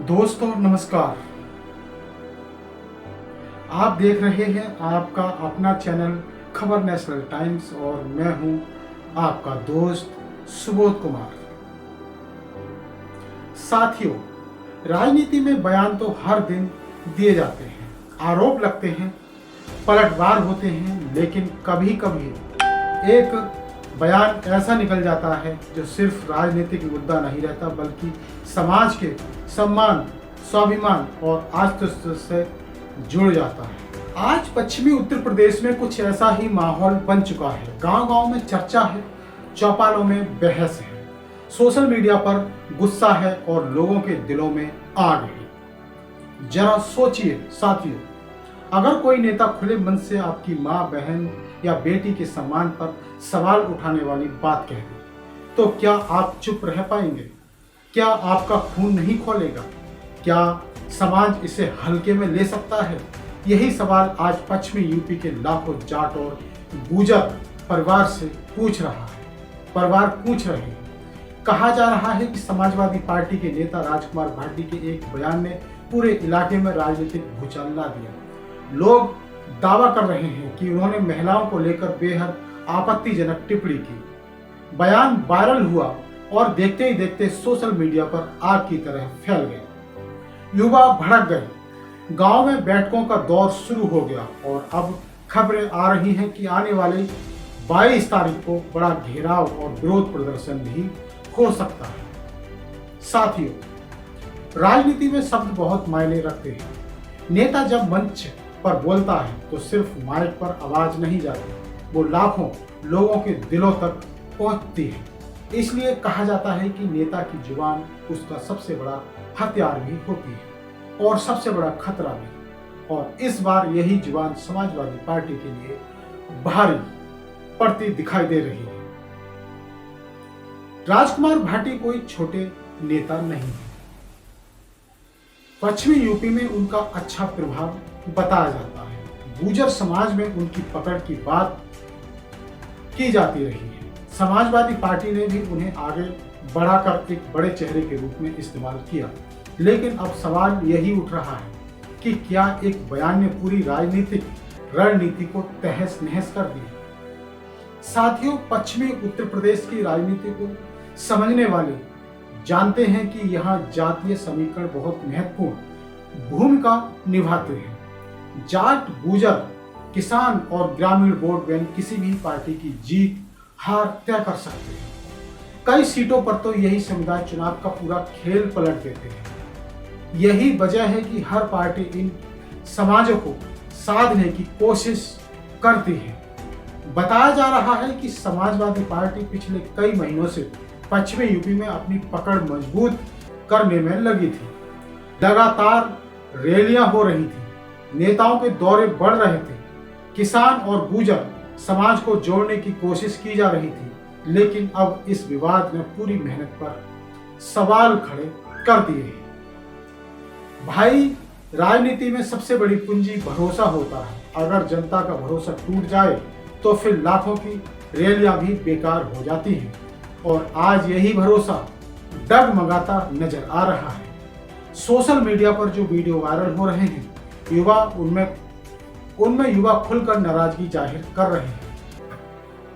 दोस्तों नमस्कार। आप देख रहे हैं आपका अपना चैनल खबर नेशनल टाइम्स और मैं हूं आपका दोस्त सुबोध कुमार। साथियों, राजनीति में बयान तो हर दिन दिए जाते हैं, आरोप लगते हैं, पलटवार होते हैं, लेकिन कभी कभी एक बयान ऐसा निकल जाता है जो सिर्फ राजनीतिक मुद्दा नहीं रहता बल्कि समाज के सम्मान, स्वाभिमान और अस्तित्व से जुड़ जाता है। आज पश्चिमी उत्तर प्रदेश में कुछ ऐसा ही माहौल बन चुका है। गांव-गांव में चर्चा है, चौपालों में बहस है, सोशल मीडिया पर गुस्सा है और लोगों के दिलों में आग है। जरा सोचिए साथियों, अगर कोई नेता खुले मन से आपकी माँ, बहन या बेटी के सम्मान पर सवाल उठाने वाली बात कह दे, तो क्या आप चुप रह पाएंगे? क्या आपका खून नहीं खोलेगा? क्या समाज इसे हल्के में ले सकता है? यही सवाल आज पश्चिमी यूपी के लाखों जाट और गुर्जर परिवार से पूछ रहे हैं। कहा जा रहा है कि समाजवादी पार्टी के नेता राजकुमार भाटी के एक बयान ने पूरे इलाके में राजनीतिक भूचाल ला दिया। लोग दावा कर रहे हैं कि उन्होंने महिलाओं को लेकर बेहद आपत्तिजनक टिप्पणी की। बयान वायरल हुआ और देखते ही देखते सोशल मीडिया पर आग की तरह फैल गया। युवा भड़क गए, गांव में बैठकों का दौर शुरू हो गया और अब खबरें आ रही हैं कि आने वाले 22 तारीख को बड़ा घेराव और विरोध प्रदर्शन भी हो सकता है। साथियों, राजनीति में शब्द बहुत मायने रखते हैं। नेता जब मंच पर बोलता है तो सिर्फ माइक पर आवाज नहीं जाती, वो लाखों लोगों के दिलों तक पहुंचती है। इसलिए कहा जाता है कि नेता की जुबान उसका सबसे बड़ा हथियार भी होती है और सबसे बड़ा खतरा भी। और इस बार यही जुबान समाजवादी पार्टी के लिए भारी पड़ती दिखाई दे रही है। राजकुमार भाटी कोई छोटे नेता नहीं है। पश्चिमी यूपी में उनका अच्छा प्रभाव बताया जाता है। गुर्जर समाज में उनकी पकड़ की बात की जाती रही है। समाजवादी पार्टी ने भी उन्हें आगे बढ़ाकर एक बड़े चेहरे के रूप में इस्तेमाल किया। लेकिन अब सवाल यही उठ रहा है कि क्या एक बयान ने पूरी राजनीतिक रणनीति को तहस नहस कर दिया? साथियों, पश्चिमी उत्तर प्रदेश की राजनीति को समझने वाले जानते हैं कि यहाँ जातीय समीकरण बहुत महत्वपूर्ण भूमिका निभाते हैं। जाट, गुर्जर, किसान और ग्रामीण वोट बैंक किसी भी पार्टी की जीत हार तय कर सकते हैं। कई सीटों पर तो यही समुदाय चुनाव का पूरा खेल पलट देते हैं। यही वजह है कि हर पार्टी इन समाजों को साधने की कोशिश करती है। बताया जा रहा है कि समाजवादी पार्टी पिछले कई महीनों से पश्चिमी यूपी में अपनी पकड़ मजबूत करने में लगी थी। लगातार रैलियां हो रही थी, नेताओं के दौरे बढ़ रहे थे, किसान और गुर्जर समाज को जोड़ने की कोशिश की जा रही थी। लेकिन अब इस विवाद ने पूरी मेहनत पर सवाल खड़े कर दिए हैं। भाई, राजनीति में सबसे बड़ी पूंजी भरोसा होता है। अगर जनता का भरोसा टूट जाए तो फिर लाखों की रैलियां भी बेकार हो जाती हैं और आज यही भरोसा डगमगाता नजर आ रहा है। सोशल मीडिया पर जो वीडियो वायरल हो रहे हैं, उनमें युवा खुलकर नाराजगी जाहिर कर रहे हैं।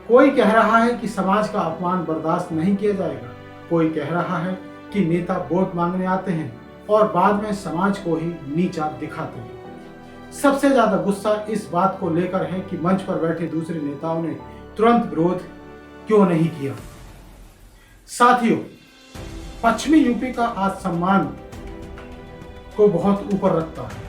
कोई कह रहा है कि समाज का अपमान बर्दाश्त नहीं किया जाएगा। कोई कह रहा है कि नेता वोट मांगने आते हैं और बाद में समाज को ही नीचा दिखाते हैं। सबसे ज्यादा गुस्सा इस बात को लेकर है कि मंच पर बैठे दूसरे नेताओं ने तुरंत विरोध क्यों नहीं किया। साथियों, पश्चिमी यूपी का आज सम्मान को बहुत ऊपर रखता है।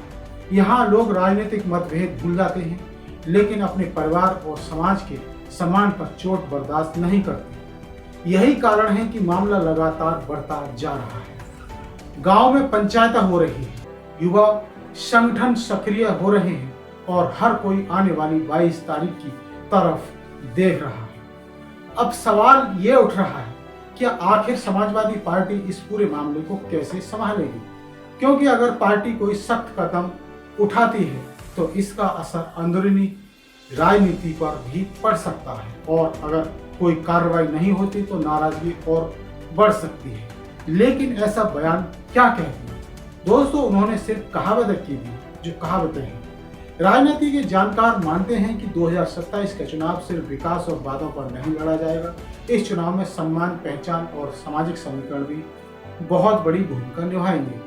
यहाँ लोग राजनीतिक मतभेद भूल जाते हैं, लेकिन अपने परिवार और समाज के सम्मान पर चोट बर्दाश्त नहीं करते। यही कारण है कि मामला लगातार बढ़ता जा रहा है। गांव में पंचायतें हो रही है, युवा संगठन सक्रिय हो रहे हैं और हर कोई आने वाली 22 तारीख की तरफ देख रहा है। अब सवाल ये उठ रहा है कि आखिर समाजवादी पार्टी इस पूरे मामले को कैसे संभालेगी? क्योंकि अगर पार्टी कोई सख्त कदम उठाती है तो इसका असर अंदरूनी राजनीति पर भी पड़ सकता है और अगर कोई कार्रवाई नहीं होती तो नाराजगी और बढ़ सकती है। लेकिन ऐसा बयान क्या कहती है? दोस्तों उन्होंने सिर्फ कहावतें की थी, जो कहावतें हैं। राजनीति के जानकार मानते हैं कि 2027 का चुनाव सिर्फ विकास और वादों पर नहीं लड़ा जाएगा। इस चुनाव में सम्मान, पहचान और सामाजिक समीकरण भी बहुत बड़ी भूमिका निभाएंगे।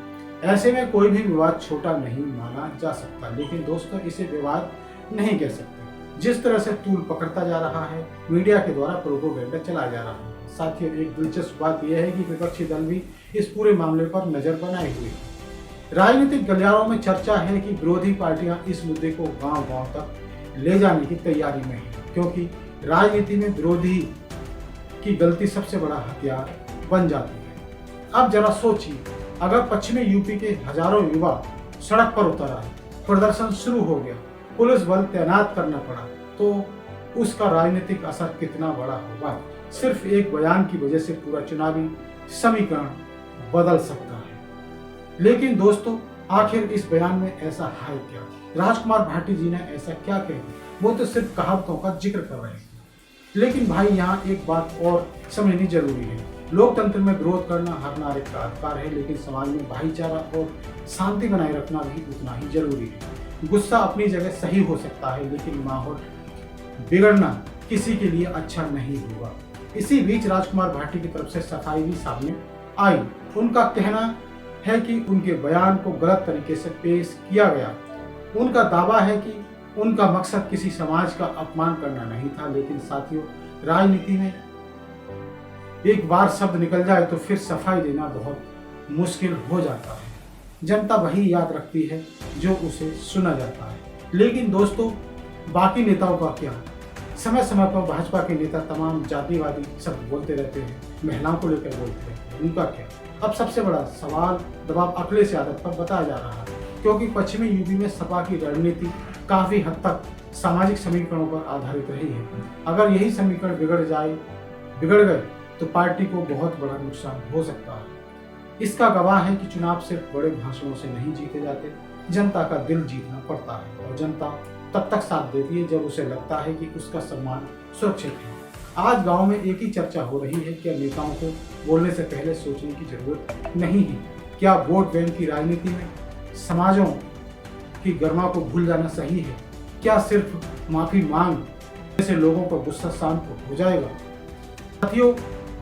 ऐसे में कोई भी विवाद छोटा नहीं माना जा सकता, लेकिन दोस्तों इसे विवाद नहीं कह सकते। जिस तरह से तूल पकड़ता जा रहा है, मीडिया के द्वारा प्रोपोगेंडा चलाया जा रहा है। साथियों, एक दिलचस्प बात यह है कि विपक्षी दल भी इस पूरे मामले पर नजर बनाए हुए हैं। राजनीतिक गलियारों में चर्चा है कि विरोधी पार्टियां इस मुद्दे को गांव-गांव तक ले जाने की तैयारी में हैं, क्योंकि राजनीति में विरोधी की गलती सबसे बड़ा हथियार बन जाती है। अब जरा सोचिए, अगर पश्चिमी यूपी के हजारों युवा सड़क पर उतर आए, प्रदर्शन शुरू हो गया, पुलिस बल तैनात करना पड़ा, तो उसका राजनीतिक असर कितना बड़ा होगा। सिर्फ एक बयान की वजह से पूरा चुनावी समीकरण बदल सकता है। लेकिन दोस्तों, आखिर इस बयान में ऐसा है क्या? राजकुमार भाटी जी ने ऐसा क्या कह दिया? वो तो सिर्फ कहावतों का जिक्र कर रहे हैं। लेकिन भाई, यहाँ एक बात और समझनी जरूरी है। लोकतंत्र में विरोध करना हर नागरिक का अधिकार है, लेकिन समाज में भाईचारा और शांति बनाए रखना भी उतना ही जरूरी है। गुस्सा अपनी जगह सही हो सकता है, लेकिन माहौल बिगड़ना किसी के लिए अच्छा नहीं होगा। इसी बीच राजकुमार भाटी की तरफ से सफाई भी सामने आई। उनका कहना है कि उनके बयान को गलत तरीके से पेश किया गया। उनका दावा है कि उनका मकसद किसी समाज का अपमान करना नहीं था। लेकिन साथियों, राजनीति में एक बार शब्द निकल जाए तो फिर सफाई देना बहुत मुश्किल हो जाता है। जनता वही याद रखती है जो उसे सुना जाता है। लेकिन दोस्तों, बाकी नेताओं का क्या? समय समय पर भाजपा के नेता तमाम जातिवादी शब्द बोलते रहते हैं, महिलाओं को लेकर बोलते रहते हैं, उनका क्या? अब सबसे बड़ा सवाल दबाव अखिलेश यादव पर बताया जा रहा है, क्योंकि पश्चिमी यूपी में सपा की रणनीति काफी हद तक सामाजिक समीकरणों पर आधारित रही है। अगर यही समीकरण बिगड़ गए तो पार्टी को बहुत बड़ा नुकसान हो सकता है। इसका गवाह है कि चुनाव सिर्फ बड़े भाषणों से नहीं जीते जाते, जनता का दिल जीतना पड़ता है। और जनता तब तक साथ देती है जब उसे लगता है कि उसका सम्मान सुरक्षित है। आज गांव में एक ही चर्चा हो रही है, क्या नेताओं को बोलने से पहले सोचने की जरूरत नहीं है? क्या वोट बैंक की राजनीति में समाजों की गरिमा को भूल जाना सही है? क्या सिर्फ माफी मांग से लोगों का गुस्सा शांत हो जाएगा? साथियों,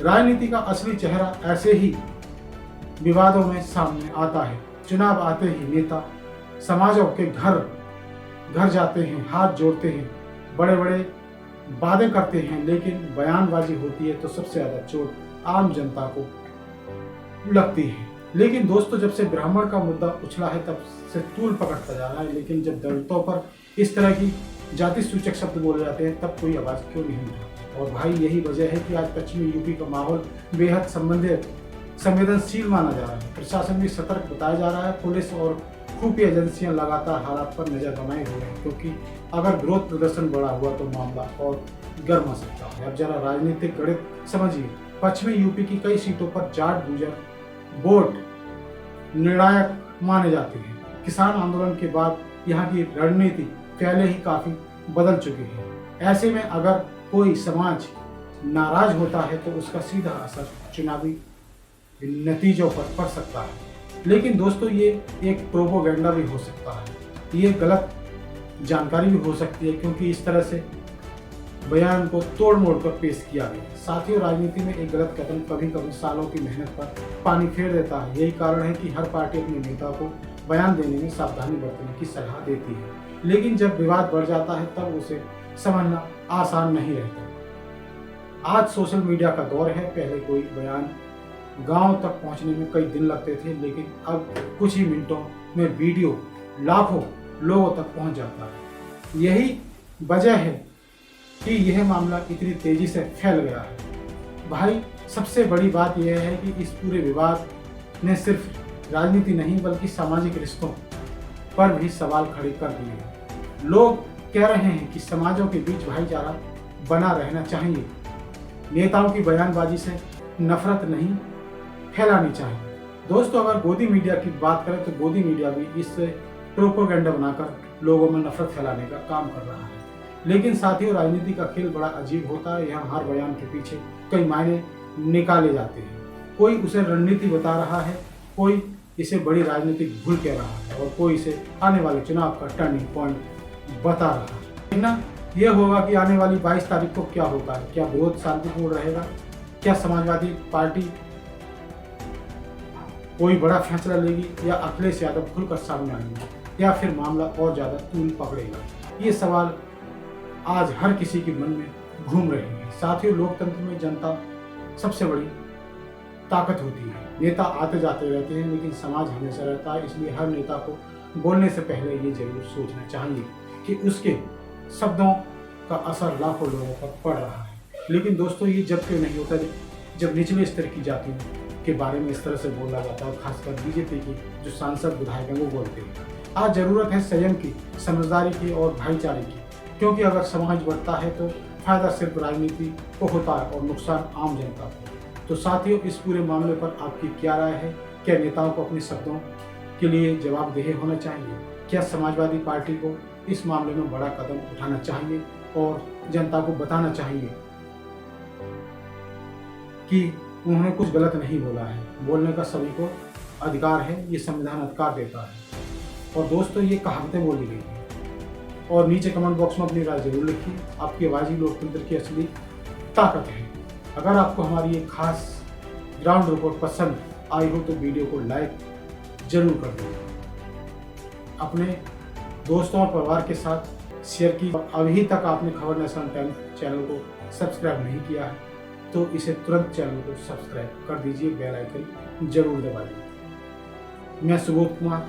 राजनीति का असली चेहरा ऐसे ही विवादों में सामने आता है। चुनाव आते ही नेता समाजों के घर जाते हैं, हाथ जोड़ते हैं, बड़े बड़े वादे करते हैं, लेकिन बयानबाजी होती है तो सबसे ज्यादा चोट आम जनता को लगती है। लेकिन दोस्तों, जब से ब्राह्मण का मुद्दा उछला है तब से तूल पकड़ता जा रहा है, लेकिन जब दलितों पर इस तरह की जाति सूचक शब्द बोले जाते हैं तब कोई आवाज क्यों नहीं उठाती? और भाई, यही वजह है कि आज पश्चिमी यूपी का माहौल बेहद संवेदनशील माना जा रहा है। प्रशासन भी सतर्क बताया जा रहा है। पुलिस और खुफिया एजेंसियां लगातार हालात पर नजर बनाए हुए हैं, क्योंकि अगर विरोध प्रदर्शन बड़ा हुआ तो मामला और गर्मा सकता है। अब जरा राजनीतिक गणित समझिए। पश्चिमी यूपी की कई सीटों पर जाट गुर्जर वोट निर्णायक माने जाते हैं। किसान आंदोलन के बाद यहाँ की रणनीति पहले ही काफी बदल चुकी है। ऐसे में अगर कोई समाज नाराज होता है तो उसका सीधा असर चुनावी नतीजों पर पड़ सकता है। लेकिन दोस्तों, ये एक प्रोपोगेंडा भी हो सकता है, ये गलत जानकारी भी हो सकती है, क्योंकि इस तरह से बयान को तोड़ मोड़ कर पेश किया गया। साथियों, राजनीति में एक गलत कदम कभी कभी सालों की मेहनत पर पानी फेर देता है। यही कारण है कि हर पार्टी अपने नेता को बयान देने में सावधानी बरतने की सलाह देती है, लेकिन जब विवाद बढ़ जाता है तब उसे समझना आसान नहीं रहता। आज सोशल मीडिया का दौर है। पहले कोई बयान गांव तक पहुंचने में कई दिन लगते थे, लेकिन अब कुछ ही मिनटों में वीडियो लाखों लोगों तक पहुंच जाता है। यही वजह है कि यह मामला इतनी तेजी से फैल गया है। भाई, सबसे बड़ी बात यह है कि इस पूरे विवाद ने सिर्फ राजनीति नहीं बल्कि सामाजिक रिश्तों पर भी सवाल खड़े कर दिए हैं। लोग कह रहे हैं कि समाजों के बीच भाईचारा बना रहना चाहिए, नेताओं की बयानबाजी से नफरत नहीं फैलानी चाहिए। दोस्तों, अगर गोदी मीडिया की बात करें तो गोदी मीडिया भी इस प्रोपोगेंडा बनाकर लोगों में नफरत फैलाने का काम कर रहा है। लेकिन साथियों, राजनीति का खेल बड़ा अजीब होता है। यहाँ हर बयान के पीछे कई मायने निकाले जाते हैं। कोई उसे रणनीति बता रहा है, कोई इसे बड़ी राजनीतिक भूल कह रहा है और कोई इसे आने वाले चुनाव का टर्निंग पॉइंट बता रहा है। देखना यह होगा कि आने वाली 22 तारीख को क्या होगा। क्या विरोध शांतिपूर्ण रहेगा? क्या समाजवादी पार्टी कोई बड़ा फैसला लेगी या अखिलेश यादव खुलकर सामने आएंगे या फिर मामला और ज्यादा तूल पकड़ेगा? ये सवाल आज हर किसी के मन में घूम रहे हैं। साथियों, लोकतंत्र में जनता सबसे बड़ी ताकत होती है। नेता आते जाते रहते हैं लेकिन समाज हमेशा रहता है, इसलिए हर नेता को बोलने से पहले ये जरूर सोचना चाहिए कि उसके शब्दों का असर लाखों लोगों पर पड़ रहा है। लेकिन दोस्तों, ये जब क्यों नहीं होता जब निचले स्तर की जातियों के बारे में इस तरह से बोला जाता है, खासकर बीजेपी की जो सांसद विधायक हैं वो बोलते हैं। आज जरूरत है संयम की, समझदारी की और भाईचारे की, क्योंकि अगर समाज बढ़ता है तो फायदा सिर्फ राजनीति को होता है और नुकसान आम जनता को। तो साथियों, इस पूरे मामले पर आपकी क्या राय है? क्या नेताओं को अपने शब्दों के लिए जवाबदेह होना चाहिए? क्या समाजवादी पार्टी को इस मामले में बड़ा कदम उठाना चाहिए और जनता को बताना चाहिए कि उन्होंने कुछ गलत नहीं बोला है? बोलने का सभी को अधिकार है, ये संविधान अधिकार देता है। और दोस्तों, ये कहावतें बोली गई हैं। और नीचे कमेंट बॉक्स में अपनी राय जरूर लिखिए। आपकी आवाज़ ही लोकतंत्र की असली ताकत है। अगर आपको हमारी ये खास ग्राउंड रिपोर्ट पसंद आई हो तो वीडियो को लाइक जरूर कर दें, अपने दोस्तों और परिवार के साथ शेयर की। अभी तक आपने खबर नेशन टाइम चैनल को सब्सक्राइब नहीं किया है तो इसे तुरंत चैनल को सब्सक्राइब कर दीजिए, बेल आइकन जरूर दबा दीजिए। मैं सुबोध कुमार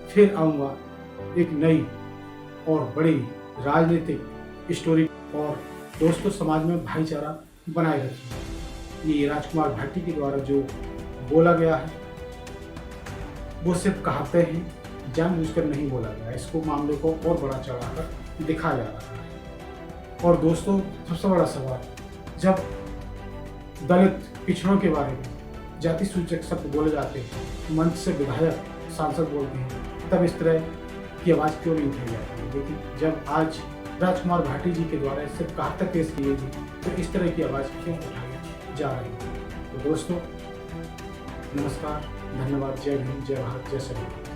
फिर आऊँगा एक नई और बड़ी राजनीतिक स्टोरी। और दोस्तों, समाज में भाईचारा बनाए रखिए। ये राजकुमार भाटी के द्वारा जो बोला गया है वो सिर्फ कहावतें हैं, जानबूझकर नहीं बोला गया। इसको मामले को और बड़ा चढ़ाकर दिखाया जा रहा है। और दोस्तों, सबसे बड़ा सवाल, जब दलित पिछड़ों के बारे में जाति सूचक शब्द बोले जाते हैं, मंच से विधायक सांसद बोलते हैं, तब इस तरह की आवाज़ क्यों नहीं उठाई जाती है? लेकिन जब आज राजकुमार भाटी जी के द्वारा सिर्फ कहावतें पेश की गई तो इस तरह की आवाज़ क्यों उठाई जा रही है? तो दोस्तों, नमस्कार, धन्यवाद, जय हिंद, जय भारत, जय श्री राम।